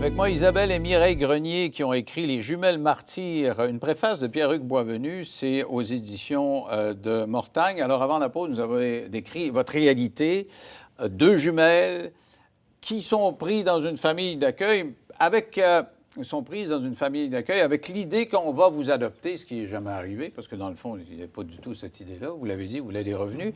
Avec moi, Isabelle et Mireille Grenier qui ont écrit Les jumelles martyrs, une préface de Pierre-Hugues Boisvenu, c'est aux éditions de Mortagne. Alors avant la pause, nous avons décrit votre réalité, deux jumelles qui sont prises dans une famille d'accueil sont prises dans une famille d'accueil avec l'idée qu'on va vous adopter, ce qui n'est jamais arrivé, parce que dans le fond, il n'y a pas du tout cette idée-là. Vous l'avez dit, vous voulez des revenus.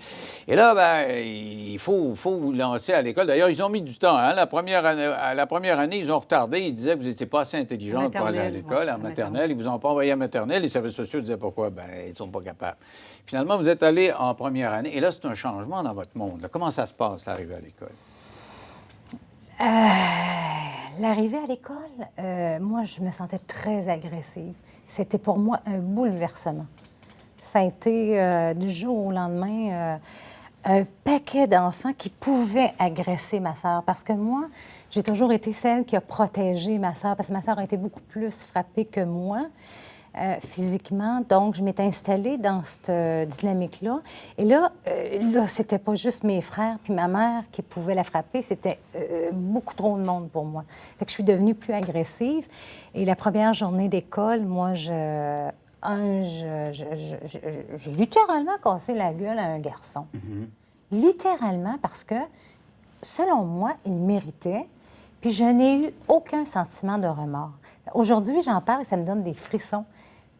Et là, ben, il faut vous lancer à l'école. D'ailleurs, ils ont mis du temps. Hein? La première année, ils ont retardé. Ils disaient que vous n'étiez pas assez intelligente pour aller à l'école, en maternelle. Ils ne vous ont pas envoyé à maternelle. Les services sociaux disaient pourquoi? Ben, ils ne sont pas capables. Finalement, vous êtes allé en première année. Et là, c'est un changement dans votre monde. Là. Comment ça se passe, l'arrivée à l'école? L'arrivée à l'école, moi, je me sentais très agressive. C'était pour moi un bouleversement. Ça a été du jour au lendemain un paquet d'enfants qui pouvaient agresser ma sœur. Parce que moi, j'ai toujours été celle qui a protégé ma sœur, parce que ma sœur a été beaucoup plus frappée que moi. Physiquement. Donc, je m'étais installée dans cette dynamique-là. Et là, c'était pas juste mes frères puis ma mère qui pouvaient la frapper, c'était beaucoup trop de monde pour moi. Fait que je suis devenue plus agressive. Et la première journée d'école, moi, j'ai littéralement cassé la gueule à un garçon. Mm-hmm. Littéralement, parce que, selon moi, il méritait. Puis je n'ai eu aucun sentiment de remords. Aujourd'hui, j'en parle et ça me donne des frissons.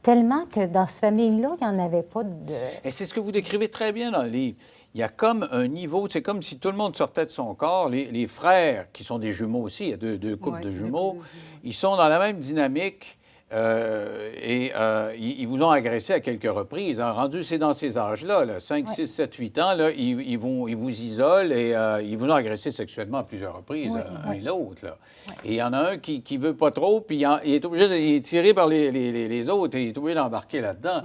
Tellement que dans cette famille-là, il n'y en avait pas de... Et c'est ce que vous décrivez très bien dans le livre. Il y a comme un niveau, c'est comme si tout le monde sortait de son corps. Les frères, qui sont des jumeaux aussi, il y a deux couples de jumeaux, ils sont dans la même dynamique ils vous ont agressé à quelques reprises. Hein. Rendu, c'est dans ces âges-là, 5, 6, 7, 8 ans, là, ils vous isolent et ils vous ont agressé sexuellement à plusieurs reprises, un et l'autre. Là. Et il y en a un qui ne veut pas trop, puis il est obligé d'être tiré par les autres et il est obligé d'embarquer là-dedans.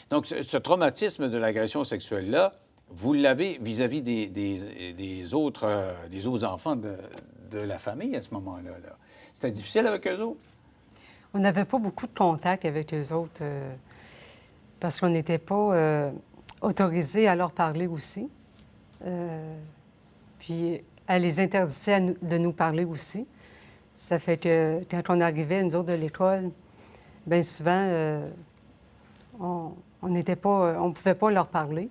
Donc, ce traumatisme de l'agression sexuelle-là, vous l'avez vis-à-vis des autres enfants de la famille à ce moment-là. Là. C'était difficile avec eux autres? On n'avait pas beaucoup de contact avec eux autres parce qu'on n'était pas autorisés à leur parler aussi. Puis elle les interdisait de nous parler aussi. Ça fait que quand on arrivait, nous autres, de l'école, bien souvent, on pouvait pas leur parler.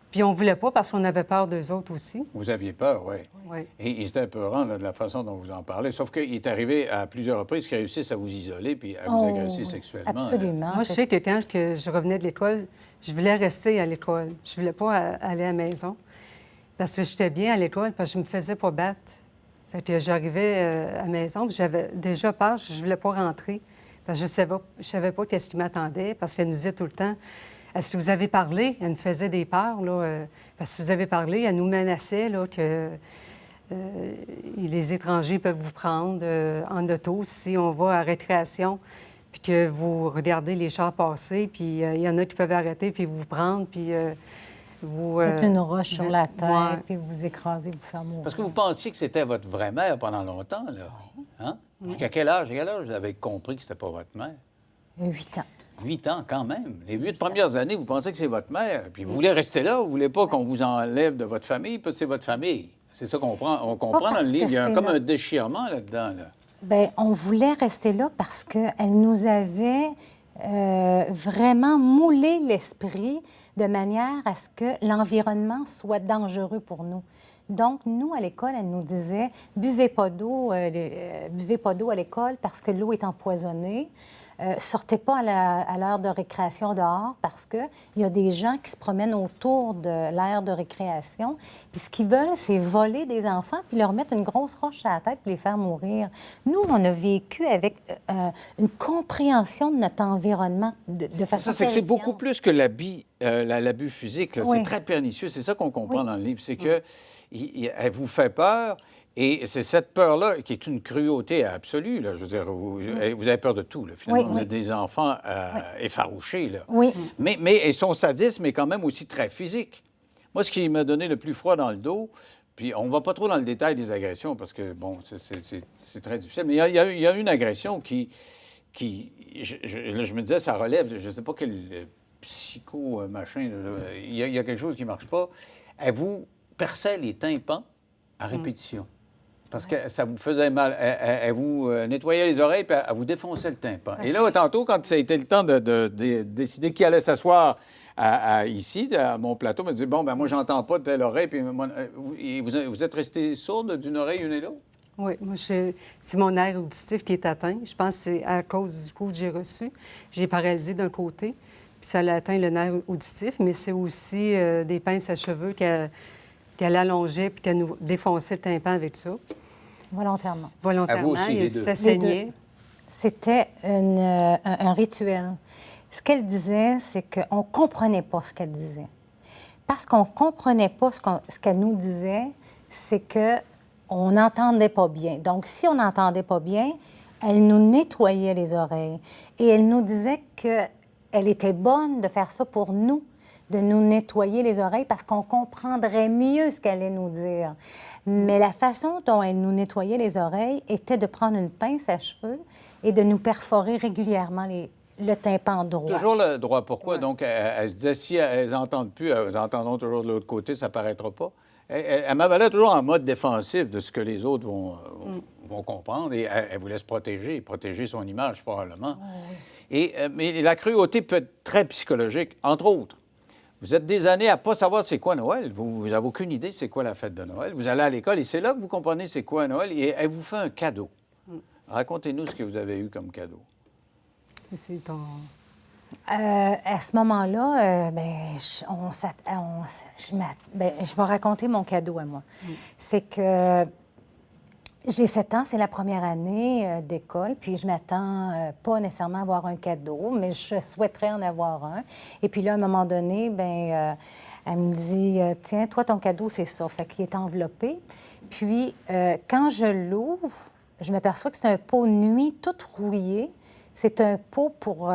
Puis on ne voulait pas parce qu'on avait peur d'eux autres aussi. Vous aviez peur, oui. Oui. Et ils étaient peurants de la façon dont vous en parlez. Sauf qu'il est arrivé à plusieurs reprises qu'ils réussissent à vous isoler puis à vous agresser sexuellement. Absolument. Moi, je sais que quand je revenais de l'école, je voulais rester à l'école. Je voulais pas aller à la maison. Parce que j'étais bien à l'école, parce que je me faisais pas battre. Fait que j'arrivais à la maison, puis j'avais déjà peur, je voulais pas rentrer. Parce que je savais pas qu'est-ce qui m'attendait, parce qu'elle nous disait tout le temps... Est-ce que vous avez parlé? Elle nous faisait des peurs, là. Parce que si vous avez parlé, elle nous menaçait, là, que les étrangers peuvent vous prendre en auto si on va à récréation, puis que vous regardez les chars passer, puis il y en a qui peuvent arrêter, puis vous prendre, puis vous... Mettre une roche sur la tête, puis vous écraser, vous faire mourir. Parce que vous pensiez que c'était votre vraie mère pendant longtemps, là. Hein? Jusqu'à quel âge vous avez compris que c'était pas votre mère? 8 ans. 8 ans, quand même. Les 8 premières années, vous pensez que c'est votre mère, puis vous voulez rester là, vous voulez pas qu'on vous enlève de votre famille, parce que c'est votre famille. C'est ça qu'on comprend. On comprend dans le livre. Il y a comme un déchirement là-dedans. Là. Bien, on voulait rester là parce qu'elle nous avait vraiment moulé l'esprit de manière à ce que l'environnement soit dangereux pour nous. Donc, nous, à l'école, elle nous disait « buvez pas d'eau à l'école parce que l'eau est empoisonnée ». Sortez pas à l'heure de récréation dehors parce qu'il y a des gens qui se promènent autour de l'aire de récréation. Puis ce qu'ils veulent, c'est voler des enfants puis leur mettre une grosse roche à la tête puis les faire mourir. Nous, on a vécu avec une compréhension de notre environnement de façon Ça, c'est que c'est beaucoup plus que l'abus physique. Oui. C'est très pernicieux. C'est ça qu'on comprend dans le livre. C'est que elle vous fait peur. Et c'est cette peur-là qui est une cruauté absolue. Là. Je veux dire, vous avez peur de tout, là, finalement. Vous êtes des enfants effarouchés. Là. Oui. Mais son sadisme est quand même aussi très physique. Moi, ce qui m'a donné le plus froid dans le dos, puis on ne va pas trop dans le détail des agressions parce que, bon, c'est très difficile, mais il y a une agression qui je me disais, ça relève, je ne sais pas quel psycho-machin, il y a quelque chose qui ne marche pas. Elle vous perçait les tympans à répétition. Parce que ça vous faisait mal. Elle vous nettoyait les oreilles puis elle vous défonçait le tympan. Et là, tantôt, quand ça a été le temps de décider qui allait s'asseoir ici, à mon plateau, me dit bon, ben moi, j'entends pas de telle oreille. Puis vous êtes resté sourde d'une oreille, une et l'autre? Oui, moi, c'est mon nerf auditif qui est atteint. Je pense que c'est à cause du coup que j'ai reçu. J'ai paralysé d'un côté, puis ça a atteint le nerf auditif, mais c'est aussi des pinces à cheveux qu'elle allongeait puis qu'elle nous défonçait le tympan avec ça. Volontairement. Volontairement. À vous aussi, les deux. Ça saignait. C'était un rituel. Ce qu'elle disait, c'est qu'on ne comprenait pas ce qu'elle disait. Parce qu'on ne comprenait pas ce qu'elle nous disait, c'est qu'on n'entendait pas bien. Donc, si on n'entendait pas bien, elle nous nettoyait les oreilles. Et elle nous disait qu'elle était bonne de faire ça pour nous, de nous nettoyer les oreilles parce qu'on comprendrait mieux ce qu'elle allait nous dire. Mais la façon dont elle nous nettoyait les oreilles était de prendre une pince à cheveux et de nous perforer régulièrement le tympan droit. Toujours le droit. Pourquoi? Ouais. Donc, elle se disait, si elles n'entendent plus, elles entendront toujours de l'autre côté, ça ne paraîtra pas. Elle m'avalait toujours en mode défensif de ce que les autres vont comprendre et elle voulait se protéger son image, probablement. Mais la cruauté peut être très psychologique, entre autres. Vous êtes des années à ne pas savoir c'est quoi Noël. Vous n'avez aucune idée c'est quoi la fête de Noël. Vous allez à l'école et c'est là que vous comprenez c'est quoi Noël et elle vous fait un cadeau. Racontez-nous ce que vous avez eu comme cadeau. C'est ton... À ce moment-là, je vais raconter mon cadeau à moi. C'est que j'ai 7 ans, c'est la première année d'école, puis je m'attends pas nécessairement à avoir un cadeau, mais je souhaiterais en avoir un. Et puis là, à un moment donné, elle me dit tiens, toi, ton cadeau, c'est ça. Fait qu'il est enveloppé. Puis, quand je l'ouvre, je m'aperçois que c'est un pot nuit tout rouillé. C'est un pot pour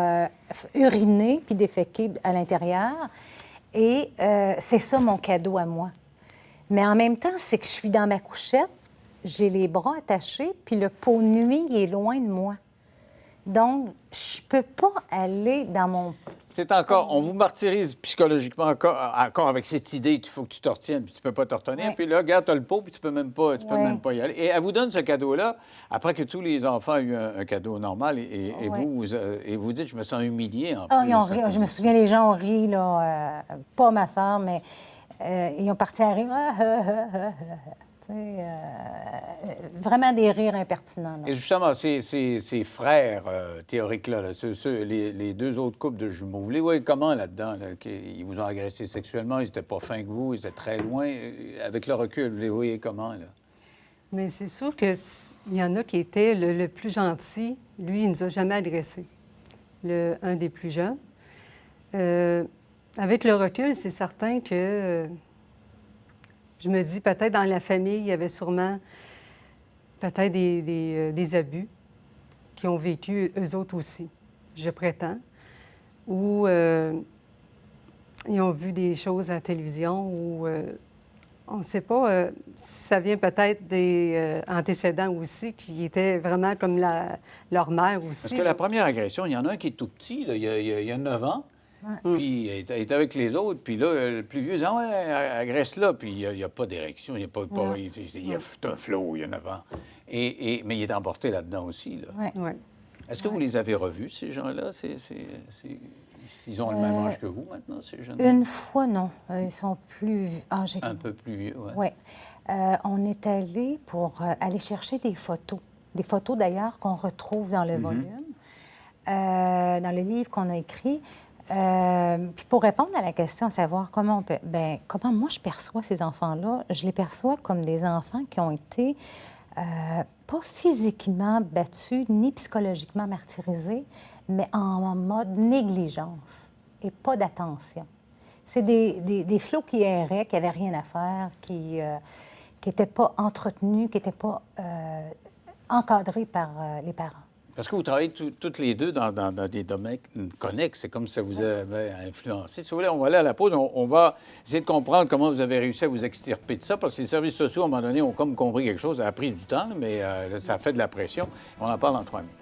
uriner puis déféquer à l'intérieur. Et c'est ça mon cadeau à moi. Mais en même temps, c'est que je suis dans ma couchette, j'ai les bras attachés, puis le pot nuit il est loin de moi. Donc, je peux pas aller dans mon... C'est encore, on vous martyrise psychologiquement encore avec cette idée, il faut que tu te retiennes, puis tu peux pas te retenir. Ouais. Puis là, regarde, tu as le pot, puis tu peux même pas y aller. Et elle vous donne ce cadeau-là, après que tous les enfants aient eu un cadeau normal, et vous dites, je me sens humilié en Ah, plus. ils ont ri. Je me souviens, les gens ont ri, là, pas ma soeur, mais ils ont parti à rire. Tu sais, vraiment des rires impertinents. Là. Et justement, ces frères théoriques-là, les deux autres couples de jumeaux, vous les voyez comment là-dedans? Ils vous ont agressé sexuellement, ils n'étaient pas fins que vous, ils étaient très loin. Avec le recul, vous les voyez comment, là? Mais c'est sûr qu'il y en a qui étaient le plus gentil. Lui, il ne nous a jamais agressés. Un des plus jeunes. Avec le recul, c'est certain que je me dis peut-être dans la famille, il y avait sûrement peut-être des abus qui ont vécu eux autres aussi, je prétends. Ou ils ont vu des choses à la télévision ou on ne sait pas si ça vient peut-être des antécédents aussi qui étaient vraiment comme leur mère aussi. Parce que la première agression, il y en a un qui est tout petit, là, il y a 9 ans. Ouais. Puis il est avec les autres. Puis là, le plus vieux dit « Ah ouais, agresse-là. » Puis il n'y a pas d'érection, il y a un flot, il y a 9 ans. Mais il est emporté là-dedans aussi. Là. Ouais. Ouais. Est-ce que vous les avez revus, ces gens-là? Ils ont le même âge que vous maintenant, ces jeunes? Une fois, non. Ils sont plus âgés. Un peu plus vieux, oui. Oui. On est allé pour aller chercher des photos. Des photos, d'ailleurs, qu'on retrouve dans le volume, dans le livre qu'on a écrit. Puis pour répondre à la question, à savoir comment comment moi je perçois ces enfants-là, je les perçois comme des enfants qui ont été pas physiquement battus ni psychologiquement martyrisés, mais en mode négligence et pas d'attention. C'est des flots qui erraient, qui n'avaient rien à faire, qui n'étaient pas entretenus, qui n'étaient pas encadrés par les parents. Parce que vous travaillez toutes les deux dans des domaines connexes. C'est comme si ça vous avait influencé. Si vous voulez, on va aller à la pause. On va essayer de comprendre comment vous avez réussi à vous extirper de ça. Parce que les services sociaux, à un moment donné, ont comme compris quelque chose. Ça a pris du temps, mais ça a fait de la pression. On en parle en 3 minutes.